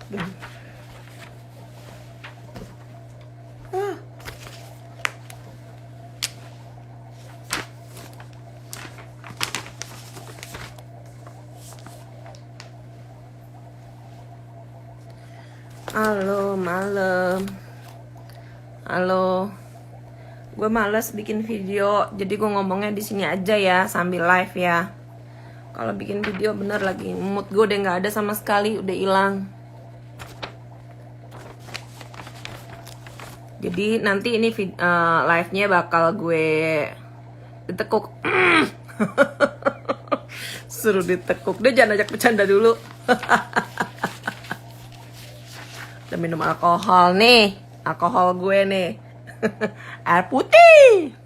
Halo, malam. Halo. Gue males bikin video, jadi gue ngomongnya di sini aja ya sambil live ya. Kalau bikin video bener lagi mood gue udah nggak ada sama sekali, udah hilang. Jadi nanti ini live-nya bakal gue ditekuk. Suruh ditekuk. Dia jangan ajak bercanda dulu. Udah minum alkohol nih. Alkohol gue nih. Air putih.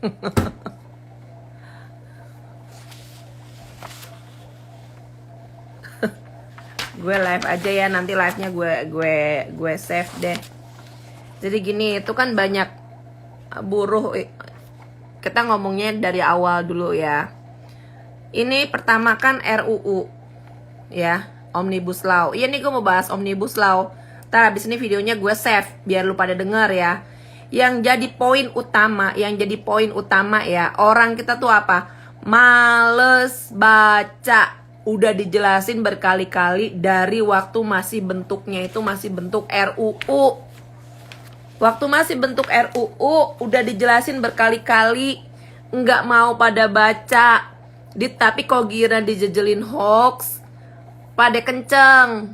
Gue live aja ya, nanti live-nya gue save deh. Jadi gini, itu kan banyak buruh. Kita ngomongnya dari awal dulu ya. Ini pertama kan RUU ya, Omnibus Law. Iya nih gue mau bahas Omnibus Law. Ntar abis ini videonya gue save biar lu pada denger ya. Yang jadi poin utama ya, orang kita tuh apa? Males baca. Udah dijelasin berkali-kali dari waktu masih bentuknya itu masih bentuk RUU. Waktu masih bentuk RUU udah dijelasin berkali-kali, nggak mau pada baca. Tapi kok giliran dijejelin hoax, pada kenceng.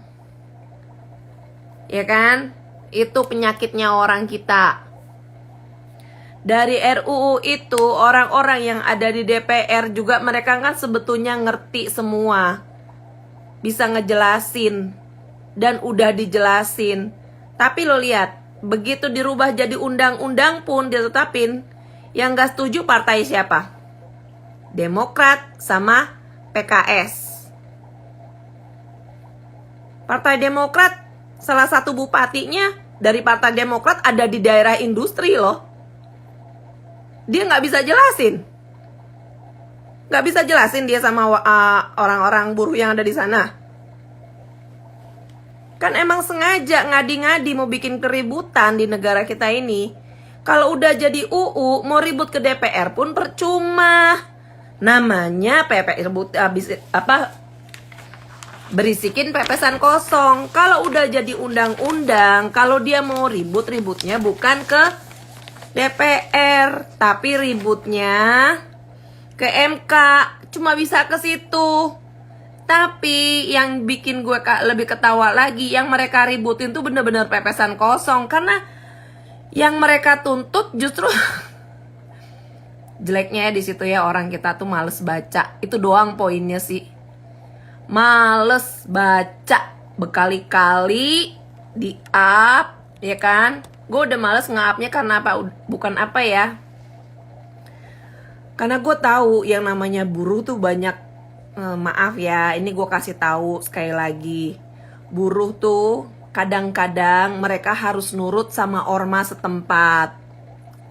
Ya kan? Itu penyakitnya orang kita. Dari RUU itu orang-orang yang ada di DPR juga mereka kan sebetulnya ngerti semua. Bisa ngejelasin. Dan udah dijelasin. Tapi lo lihat, begitu dirubah jadi undang-undang pun ditetapin, yang gak setuju partai siapa? Demokrat sama PKS. Partai Demokrat, salah satu bupatinya dari Partai Demokrat ada di daerah industri loh. Dia gak bisa jelasin. Gak bisa jelasin dia sama orang-orang buruh yang ada di sana. Kan emang sengaja ngadi-ngadi mau bikin keributan di negara kita ini. Kalau udah jadi UU, mau ribut ke DPR pun percuma. Namanya berisikin pepesan kosong. Kalau udah jadi undang-undang, kalau dia mau ributnya bukan ke DPR, tapi ributnya ke MK. Cuma bisa ke situ. Tapi yang bikin gue lebih ketawa lagi, yang mereka ributin tuh bener-bener pepesan kosong. Karena yang mereka tuntut justru jeleknya di situ ya, orang kita tuh males baca. Itu doang poinnya sih. Males baca. Berkali-kali di-up, ya kan? Gue udah males nge-upnya karena apa? Bukan apa ya. Karena gue tahu yang namanya buruh tuh banyak. Maaf ya, ini gue kasih tahu sekali lagi. Buruh tuh kadang-kadang mereka harus nurut sama ormas setempat.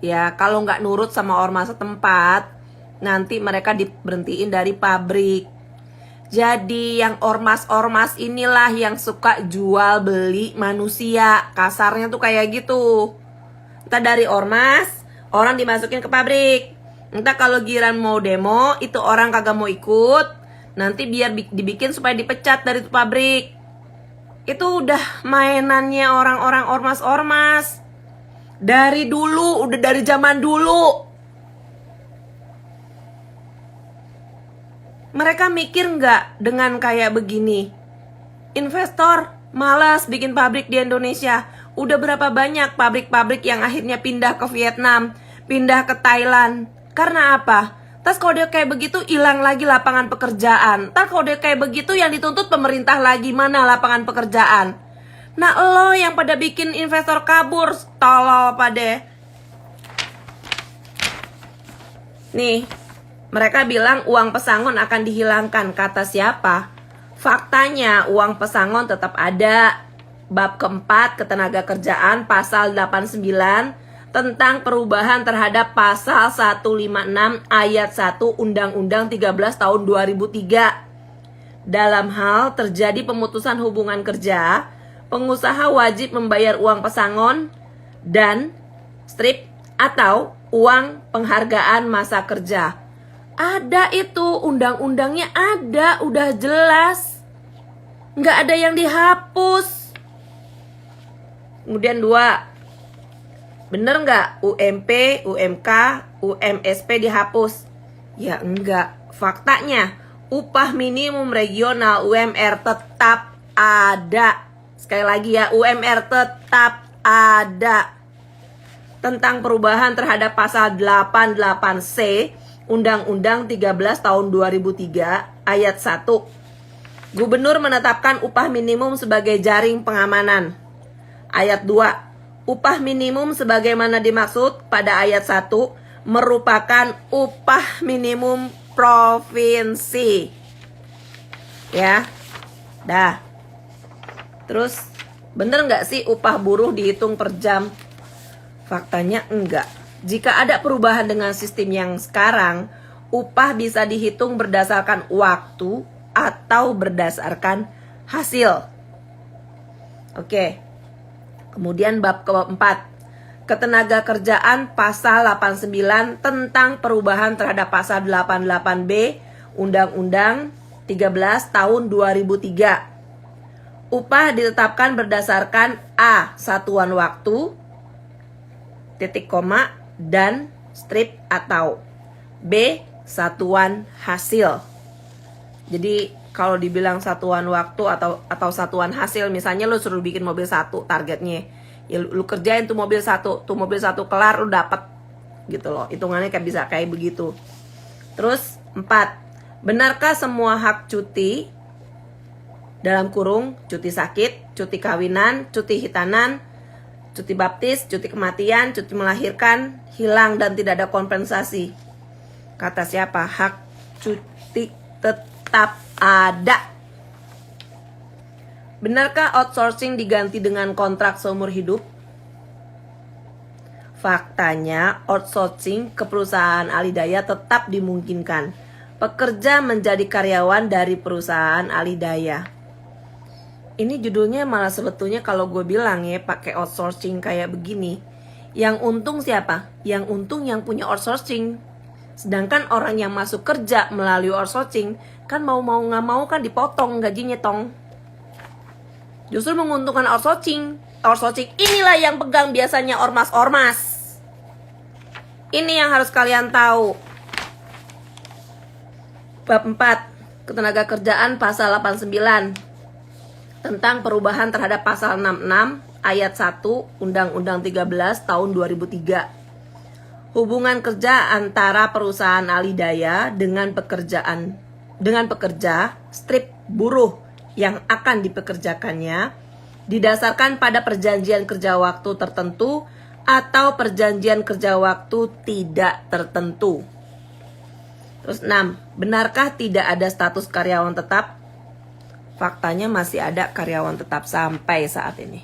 Ya, kalau nggak nurut sama ormas setempat, nanti mereka diberhentiin dari pabrik. Jadi yang ormas-ormas inilah yang suka jual beli manusia. Kasarnya tuh kayak gitu. Entah dari ormas, orang dimasukin ke pabrik. Entah kalau giran mau demo, itu orang kagak mau ikut. Nanti biar dibikin supaya dipecat dari itu pabrik. Itu udah mainannya orang-orang ormas-ormas. Dari dulu, udah dari zaman dulu. Mereka mikir nggak dengan kayak begini? Investor malas bikin pabrik di Indonesia. Udah berapa banyak pabrik-pabrik yang akhirnya pindah ke Vietnam, pindah ke Thailand. Karena apa? Terus kalau dia kayak begitu hilang lagi lapangan pekerjaan. Ntar kalau dia kayak begitu yang dituntut pemerintah lagi, mana lapangan pekerjaan. Nah lo yang pada bikin investor kabur, tolol pada. Nih, mereka bilang uang pesangon akan dihilangkan. Kata siapa? Faktanya uang pesangon tetap ada. Bab keempat ketenaga kerjaan pasal 89 tentang perubahan terhadap pasal 156 ayat 1 Undang-Undang 13 tahun 2003. Dalam hal terjadi pemutusan hubungan kerja, pengusaha wajib membayar uang pesangon dan strip atau uang penghargaan masa kerja. Ada itu, undang-undangnya ada, udah jelas. Nggak ada yang dihapus. Kemudian 2, bener nggak UMP, UMK, UMSP dihapus? Ya enggak. Faktanya, upah minimum regional UMR tetap ada. Sekali lagi ya, UMR tetap ada. Tentang perubahan terhadap pasal 88C Undang-Undang 13 tahun 2003 ayat 1. Gubernur menetapkan upah minimum sebagai jaring pengamanan. Ayat 2. Upah minimum sebagaimana dimaksud pada ayat 1 merupakan upah minimum provinsi. Ya. Dah. Terus, bener nggak sih upah buruh dihitung per jam? Faktanya enggak. Jika ada perubahan dengan sistem yang sekarang, upah bisa dihitung berdasarkan waktu atau berdasarkan hasil. Oke. Kemudian bab keempat, ketenaga kerjaan pasal 89 tentang perubahan terhadap pasal 88B Undang-Undang 13 tahun 2003. Upah ditetapkan berdasarkan A. Satuan waktu, titik koma, dan strip atau B. Satuan hasil. Jadi kalau dibilang satuan waktu atau satuan hasil, misalnya lu suruh bikin mobil 1 targetnya, ya lu kerjain tuh mobil 1 kelar lu dapet gitu loh. Hitungannya bisa kayak begitu. Terus 4, benarkah semua hak cuti dalam kurung cuti sakit, cuti kawinan, cuti hitanan, cuti baptis, cuti kematian, cuti melahirkan hilang dan tidak ada kompensasi? Kata siapa? Hak cuti tetap ada. Benarkah outsourcing diganti dengan kontrak seumur hidup? Faktanya outsourcing ke perusahaan alidaya tetap dimungkinkan. Pekerja menjadi karyawan dari perusahaan alidaya. Ini judulnya malah sebetulnya kalau gue bilang ya pakai outsourcing kayak begini, yang untung siapa? Yang untung yang punya outsourcing. Sedangkan orang yang masuk kerja melalui outsourcing kan mau nggak mau kan dipotong gajinya tong. Justru menguntungkan outsourcing. Outsourcing inilah yang pegang biasanya ormas-ormas. Ini yang harus kalian tahu. Bab 4, ketenaga kerjaan pasal 89 tentang perubahan terhadap pasal 66 ayat 1 Undang-Undang 13 tahun 2003. Hubungan kerja antara perusahaan alidaya dengan pekerja strip buruh yang akan dipekerjakannya didasarkan pada perjanjian kerja waktu tertentu atau perjanjian kerja waktu tidak tertentu. Terus 6, benarkah tidak ada status karyawan tetap? Faktanya masih ada karyawan tetap sampai saat ini.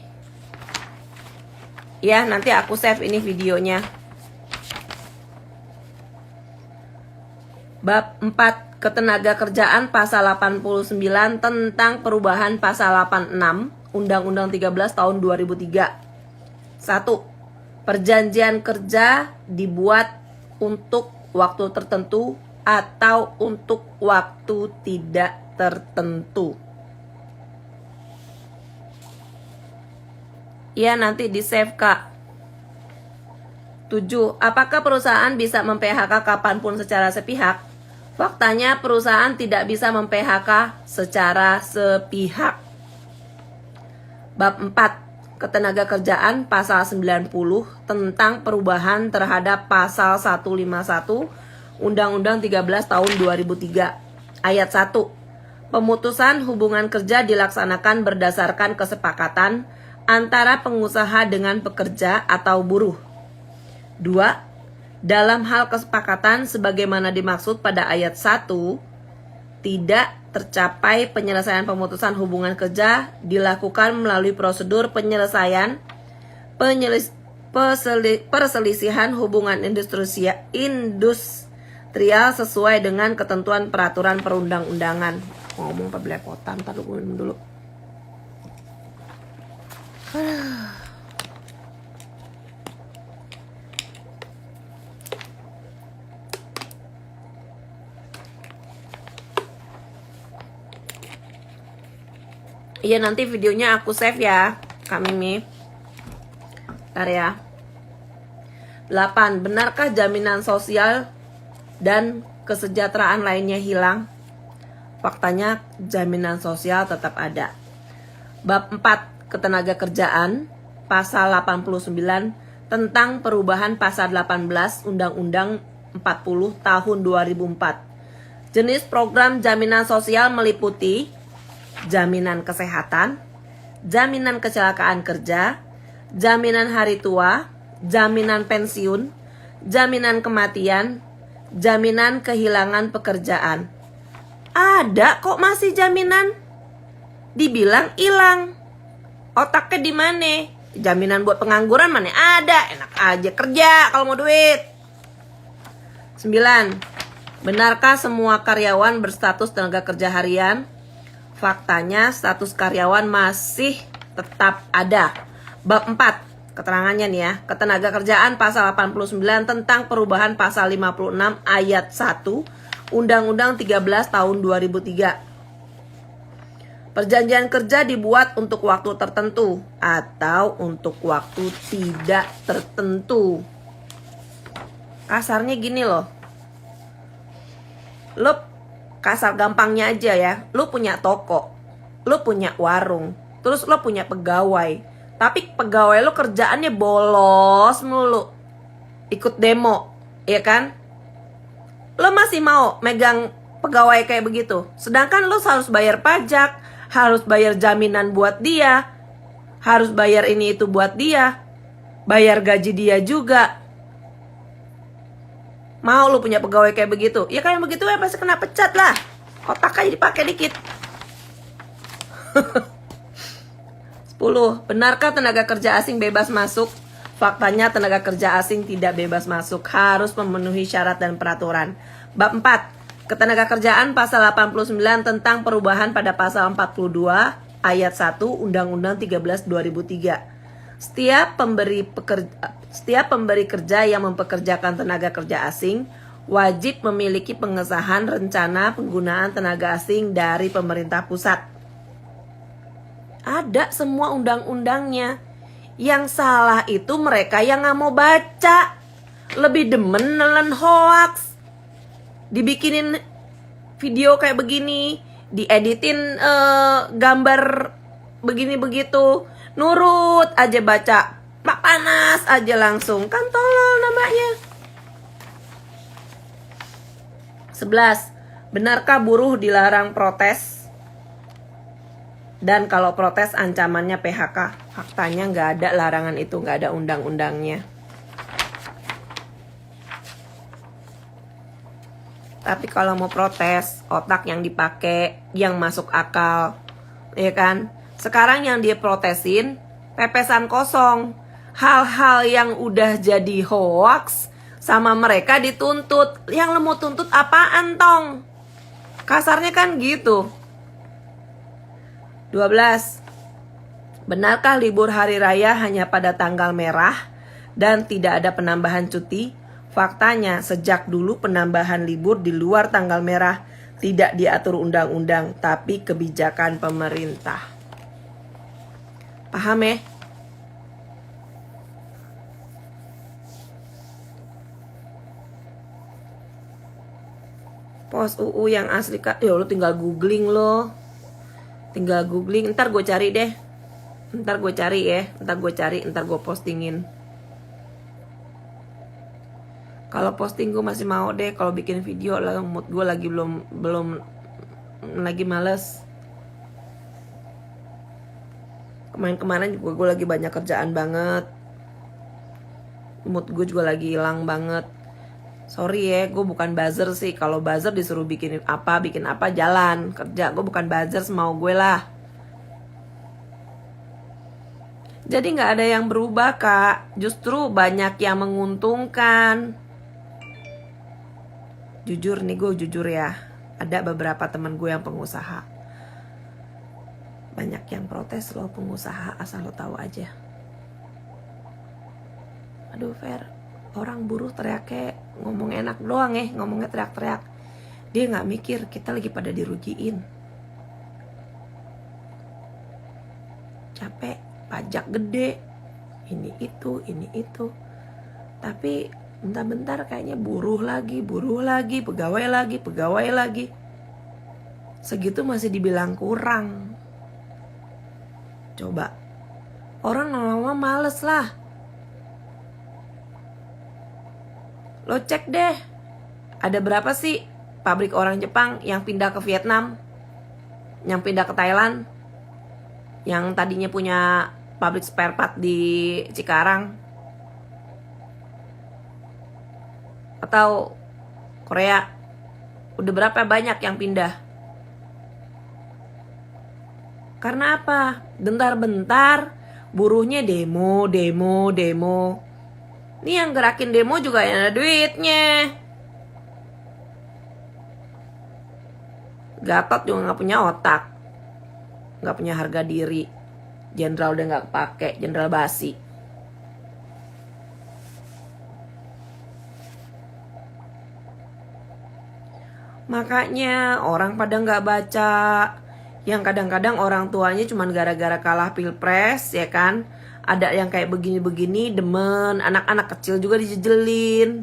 Ya, nanti aku save ini videonya. Bab 4, ketenaga kerjaan pasal 89 tentang perubahan pasal 86 Undang-Undang 13 tahun 2003. 1. Perjanjian kerja dibuat untuk waktu tertentu atau untuk waktu tidak tertentu. Ya, nanti di save kak. 7. Apakah perusahaan bisa mem-PHK kapanpun secara sepihak? Faktanya perusahaan tidak bisa mem-PHK secara sepihak. Bab 4, ketenaga kerjaan pasal 90 tentang perubahan terhadap pasal 151 Undang-Undang 13 tahun 2003. Ayat 1. Pemutusan hubungan kerja dilaksanakan berdasarkan kesepakatan antara pengusaha dengan pekerja atau buruh. 2. Dalam hal kesepakatan sebagaimana dimaksud pada ayat 1, tidak tercapai penyelesaian pemutusan hubungan kerja dilakukan melalui prosedur penyelesaian perselisihan hubungan industrial sesuai dengan ketentuan peraturan perundang-undangan. Ngomong pebelepotan, ntar dulu. Iya, nanti videonya aku save ya, Kak Mimi. Bentar ya. 8. Benarkah jaminan sosial dan kesejahteraan lainnya hilang? Faktanya jaminan sosial tetap ada. Bab 4. Ketenaga kerjaan, pasal 89 tentang perubahan pasal 18 Undang-Undang 40 tahun 2004. Jenis program jaminan sosial meliputi jaminan kesehatan, jaminan kecelakaan kerja, jaminan hari tua, jaminan pensiun, jaminan kematian, jaminan kehilangan pekerjaan. Ada kok masih jaminan? Dibilang hilang. Otaknya di mana? Jaminan buat pengangguran mana ada? Enak aja kerja kalau mau duit. 9. Benarkah semua karyawan berstatus tenaga kerja harian? Faktanya status karyawan masih tetap ada. Bab 4, keterangannya nih ya. Ketenaga kerjaan pasal 89 tentang perubahan pasal 56 ayat 1 Undang-Undang 13 tahun 2003. Perjanjian kerja dibuat untuk waktu tertentu atau untuk waktu tidak tertentu. Kasarnya gini loh. Lo kasar gampangnya aja ya, lu punya toko, lu punya warung, terus lu punya pegawai, tapi pegawai lu kerjaannya bolos mulu, ikut demo, ya kan? Lu masih mau megang pegawai kayak begitu, sedangkan lu harus bayar pajak, harus bayar jaminan buat dia, harus bayar ini itu buat dia, bayar gaji dia juga. Mau lu punya pegawai kayak begitu? Ya kayak begitu ya pasti kena pecat lah. Otak aja dipakai dikit. 10. Benarkah tenaga kerja asing bebas masuk? Faktanya tenaga kerja asing tidak bebas masuk, harus memenuhi syarat dan peraturan. Bab 4. Ketenaga kerjaan pasal 89 tentang perubahan pada pasal 42 ayat 1 Undang-Undang 13 2003. Setiap pemberi kerja yang mempekerjakan tenaga kerja asing wajib memiliki pengesahan rencana penggunaan tenaga asing dari pemerintah pusat. Ada semua undang-undangnya. Yang salah itu mereka yang nggak mau baca. Lebih demen nelen hoax. Dibikinin video kayak begini, dieditin gambar begini begitu. Nurut aja baca, Pak panas aja langsung. Kan tolol namanya. 11. Benarkah buruh dilarang protes? Dan kalau protes ancamannya PHK. Faktanya nggak ada larangan itu, nggak ada undang-undangnya. Tapi kalau mau protes, otak yang dipakai, yang masuk akal, ya kan? Sekarang yang dia protesin pepesan kosong. Hal-hal yang udah jadi hoax sama mereka dituntut. Yang lo mau tuntut apaan tong? Kasarnya kan gitu. 12. Benarkah libur hari raya hanya pada tanggal merah dan tidak ada penambahan cuti? Faktanya sejak dulu penambahan libur di luar tanggal merah tidak diatur undang-undang, tapi kebijakan pemerintah. Paham ya? Pos UU yang asli kak. Ya lo tinggal googling lo. Tinggal googling. Ntar gue cari deh. Ntar gue cari ya. Ntar gue postingin. Kalau posting gue masih mau deh. Kalau bikin video lah, mood gue lagi belum lagi males. Kemarin juga gue lagi banyak kerjaan banget. Mood gue juga lagi hilang banget. Sorry ya, gue bukan buzzer sih. Kalau buzzer disuruh bikin apa jalan kerja. Gue bukan buzzer, semau gue lah. Jadi gak ada yang berubah kak. Justru banyak yang menguntungkan. Jujur nih, gue jujur ya. Ada beberapa teman gue yang pengusaha. Banyak yang protes loh pengusaha, asal lo tahu aja. Aduh Fer, orang buruh teriaknya ngomong enak doang ngomongnya teriak-teriak. Dia gak mikir kita lagi pada dirugiin. Capek, pajak gede, ini itu. Tapi bentar-bentar kayaknya buruh lagi, pegawai lagi. Segitu masih dibilang kurang. Coba, orang lama-lama males lah. Lo cek deh, ada berapa sih pabrik orang Jepang yang pindah ke Vietnam, yang pindah ke Thailand, yang tadinya punya pabrik spare part di Cikarang, atau Korea. Udah berapa banyak yang pindah? Karena apa? Bentar-bentar buruhnya demo. Nih yang gerakin demo juga yang ada duitnya. Gatot juga gak punya otak, gak punya harga diri. Jenderal udah gak kepake, jenderal basi. Makanya orang pada gak baca. Yang kadang-kadang orang tuanya cuman gara-gara kalah pilpres, ya kan. Ada yang kayak begini-begini demen, anak-anak kecil juga dijejelin.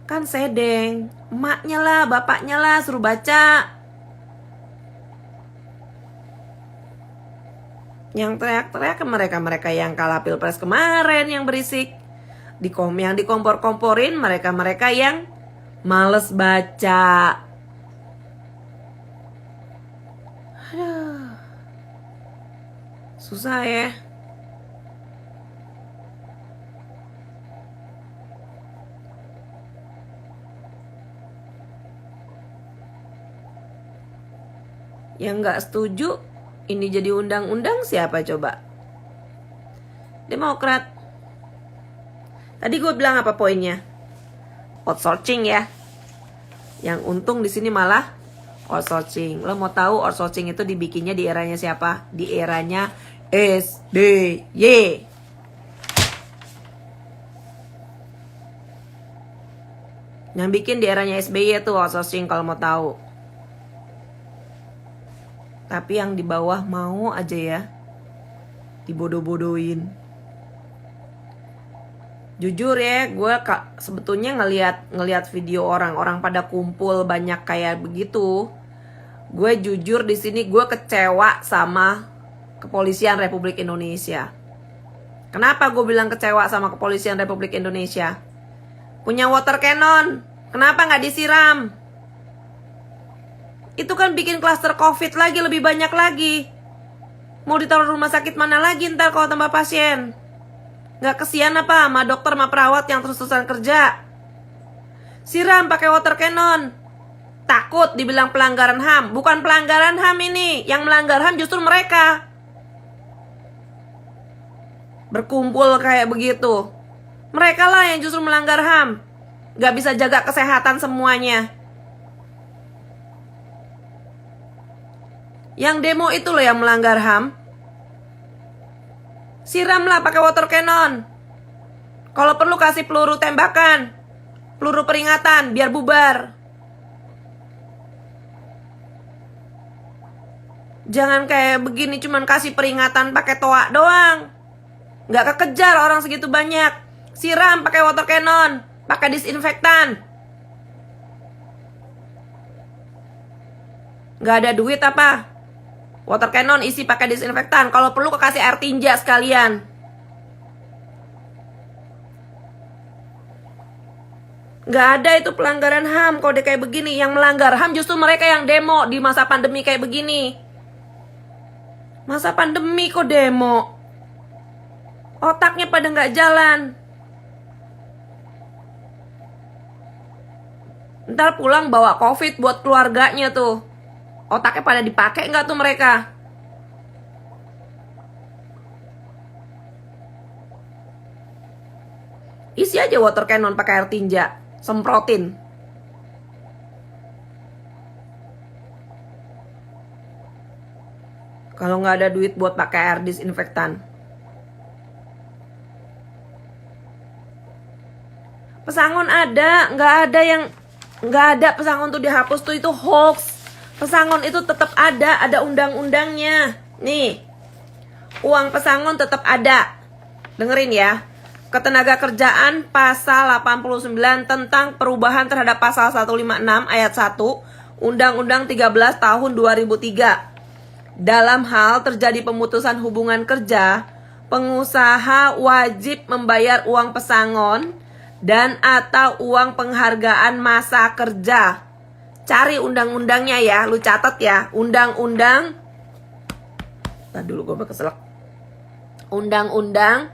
Kan sedeng, emaknya lah, bapaknya lah suruh baca. Yang teriak-teriak ke mereka yang kalah pilpres kemarin yang berisik. Yang dikompor-komporin mereka yang males baca. Aduh, susah ya. Yang gak setuju ini jadi undang-undang siapa coba? Demokrat. Tadi gue bilang apa poinnya? Outsourcing ya. Yang untung di sini malah outsourcing. Lo mau tahu outsourcing itu dibikinnya di eranya siapa? Di eranya SBY. Yang bikin di eranya SBY itu outsourcing kalau mau tahu. Tapi yang di bawah mau aja ya dibodoh-bodohin. Jujur ya, gue sebetulnya ngelihat video orang pada kumpul banyak kayak begitu. Gue jujur di sini gue kecewa sama Kepolisian Republik Indonesia. Kenapa gue bilang kecewa sama Kepolisian Republik Indonesia? Punya water cannon, kenapa nggak disiram? Itu kan bikin klaster COVID lagi, lebih banyak lagi. Mau ditaruh rumah sakit mana lagi ntar kalau tambah pasien? Gak kesian apa sama dokter sama perawat yang terus-terusan kerja? Siram pakai water cannon. Takut dibilang pelanggaran HAM. Bukan pelanggaran HAM ini. Yang melanggar HAM justru mereka. Berkumpul kayak begitu. Mereka lah yang justru melanggar HAM. Gak bisa jaga kesehatan semuanya. Yang demo itu loh yang melanggar HAM. Siramlah pakai water cannon. Kalau perlu kasih peluru tembakan, peluru peringatan biar bubar. Jangan kayak begini cuman kasih peringatan pakai toa doang. Nggak kekejar orang segitu banyak. Siram pakai water cannon, pakai disinfektan. Nggak ada duit apa? Water cannon isi pakai disinfektan. Kalau perlu kasih air tinja sekalian. Nggak ada itu pelanggaran HAM kalau dia kayak begini. Yang melanggar HAM justru mereka yang demo di masa pandemi kayak begini. Masa pandemi kok demo? Otaknya pada nggak jalan. Ntar pulang bawa COVID buat keluarganya tuh. Otaknya pada dipakai nggak tuh mereka? Isi aja water cannon pakai air tinja, semprotin. Kalau nggak ada duit buat pakai air disinfektan. Pesangon ada, nggak ada pesangon tuh dihapus tuh, itu hoax. Pesangon itu tetap ada undang-undangnya. Nih, uang pesangon tetap ada. Dengerin ya. Ketenagakerjaan pasal 89 tentang perubahan terhadap pasal 156 ayat 1 Undang-Undang 13 tahun 2003. Dalam hal terjadi pemutusan hubungan kerja, pengusaha wajib membayar uang pesangon dan atau uang penghargaan masa kerja. Cari undang-undangnya ya, lu catat ya. Undang-undang, dulu gue keselak. Undang-undang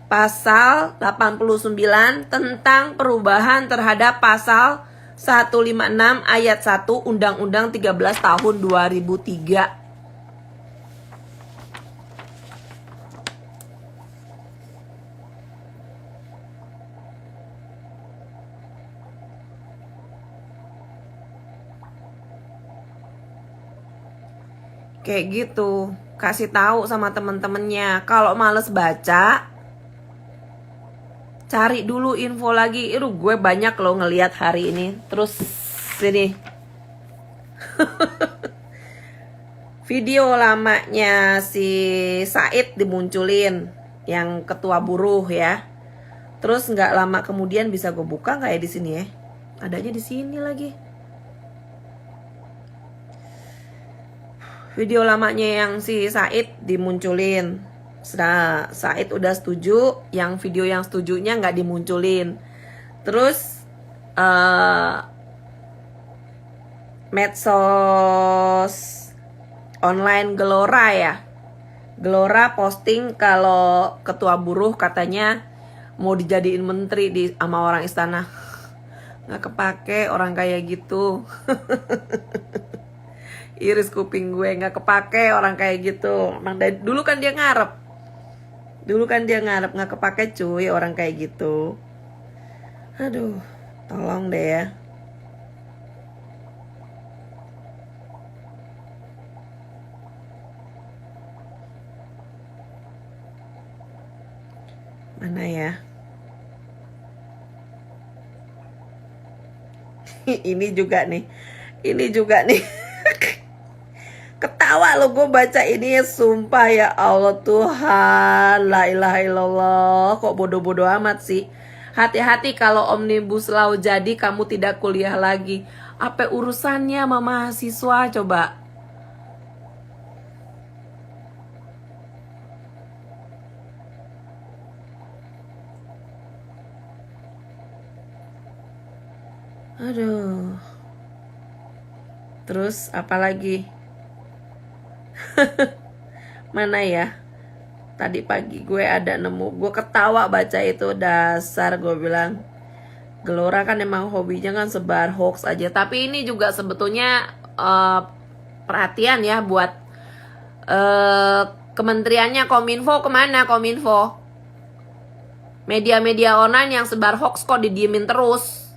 pasal 89 tentang perubahan terhadap pasal 156 ayat 1 Undang-Undang 13 tahun 2003. Kayak gitu, kasih tahu sama temen-temennya. Kalau males baca, cari dulu info lagi. Gue banyak loh ngeliat hari ini. Terus sini video lamanya si Said dimunculin, yang ketua buruh ya. Terus nggak lama kemudian bisa gue buka nggak ya di sini ya? Adanya di sini lagi. Video lamanya yang si Said dimunculin. Nah, Said udah setuju, yang video yang setujunya nggak dimunculin. Terus medsos online Gelora ya. Gelora posting kalau ketua buruh katanya mau dijadiin menteri sama orang istana. Nggak kepake orang kayak gitu. Iris kuping gue, nggak kepake orang kayak gitu. Emang dari dulu kan dia ngarep. Nggak kepake cuy orang kayak gitu. Aduh, tolong deh ya. Mana ya? Ini juga nih. Ketawa lo gue baca ini ya, sumpah ya Allah Tuhan, la ilaha illallah. Kok bodoh-bodoh amat sih. Hati-hati kalau Omnibus Law jadi kamu tidak kuliah lagi. Apa urusannya sama mahasiswa coba? Aduh. Terus apa lagi? Mana ya? Tadi pagi gue ada nemu, gue ketawa baca itu, dasar gue bilang. Gelora kan emang hobinya kan sebar hoax aja. Tapi ini juga sebetulnya perhatian ya buat kementeriannya. Kominfo kemana Kominfo? Media-media online yang sebar hoax kok didiemin terus.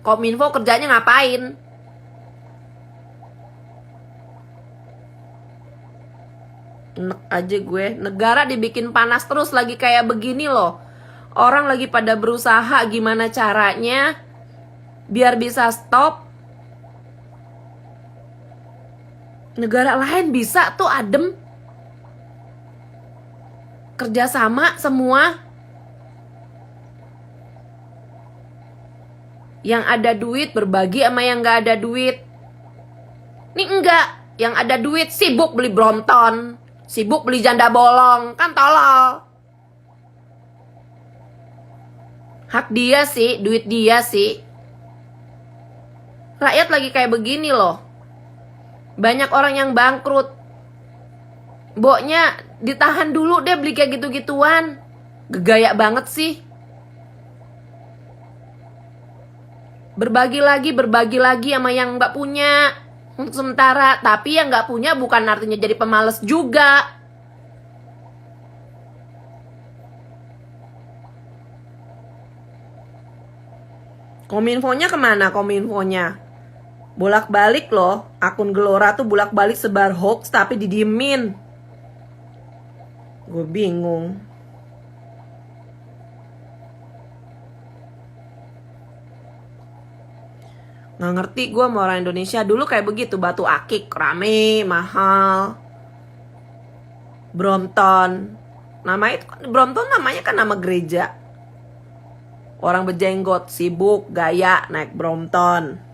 Kominfo kerjanya ngapain? Enek aja gue. Negara dibikin panas terus lagi kayak begini loh. Orang lagi pada berusaha gimana caranya biar bisa stop. Negara lain bisa tuh adem. Kerjasama semua. Yang ada duit berbagi sama yang gak ada duit. Ini enggak. Yang ada duit sibuk beli Brompton, sibuk beli janda bolong. Kan tolol. Hak dia sih, duit dia sih. Rakyat lagi kayak begini loh. Banyak orang yang bangkrut. Mboknya ditahan dulu deh beli kayak gitu-gituan. Gegaya banget sih. Berbagi lagi sama yang gak punya untuk sementara. Tapi yang gak punya bukan artinya jadi pemalas juga. Kominfonya kemana Kominfonya? Bolak-balik loh, akun Gelora tuh bolak-balik sebar hoax tapi didiemin. Gue bingung. Nggak ngerti gue sama orang Indonesia. Dulu kayak begitu, Batu Akik rame, mahal. Brompton. Brompton namanya kan nama gereja. Orang berjenggot, sibuk, gaya, naik Brompton.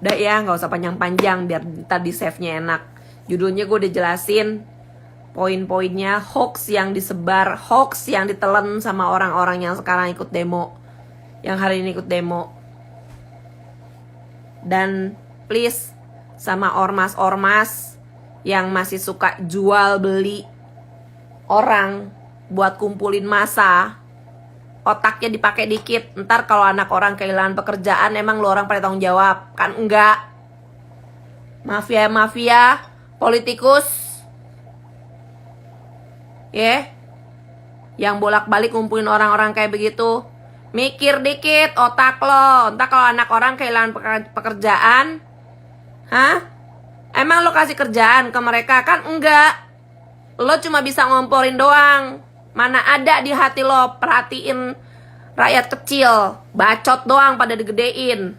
Udah ya, nggak usah panjang-panjang biar tadi save-nya enak. Judulnya gue udah jelasin poin-poinnya, hoax yang disebar, hoax yang ditelan sama orang-orang yang sekarang ikut demo, yang hari ini ikut demo. Dan please, sama ormas-ormas yang masih suka jual beli orang buat kumpulin massa, otaknya dipakai dikit. Ntar kalau anak orang kehilangan pekerjaan, emang lu orang pada tanggung jawab? Kan enggak. Mafia-mafia, politikus, yang bolak-balik ngumpulin orang-orang kayak begitu, mikir dikit otak lo. Ntar kalau anak orang kehilangan pekerjaan, emang lo kasih kerjaan ke mereka? Kan enggak. Lo cuma bisa ngomporin doang. Mana ada di hati lo perhatiin rakyat kecil. Bacot doang pada digedein.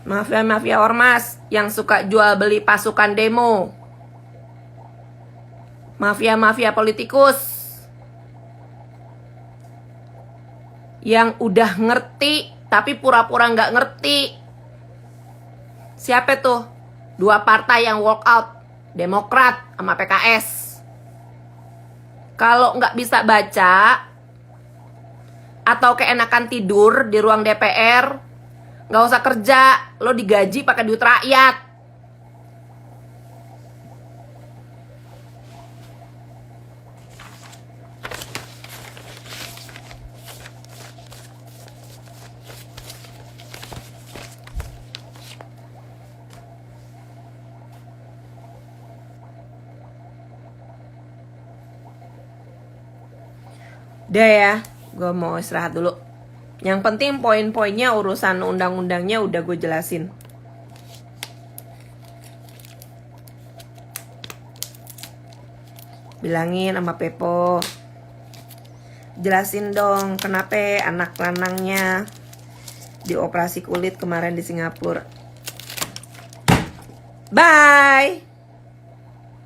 Mafia-mafia ormas yang suka jual beli pasukan demo. Mafia-mafia politikus yang udah ngerti tapi pura-pura nggak ngerti. Siapa tuh? Dua partai yang walk out, Demokrat sama PKS. Kalau nggak bisa baca atau keenakan tidur di ruang DPR, nggak usah kerja, lo digaji pakai duit rakyat. Udah ya, gue mau istirahat dulu. Yang penting poin-poinnya, urusan undang-undangnya udah gue jelasin. Bilangin sama Pepo, jelasin dong kenapa anak lanangnya dioperasi kulit kemarin di Singapura. Bye.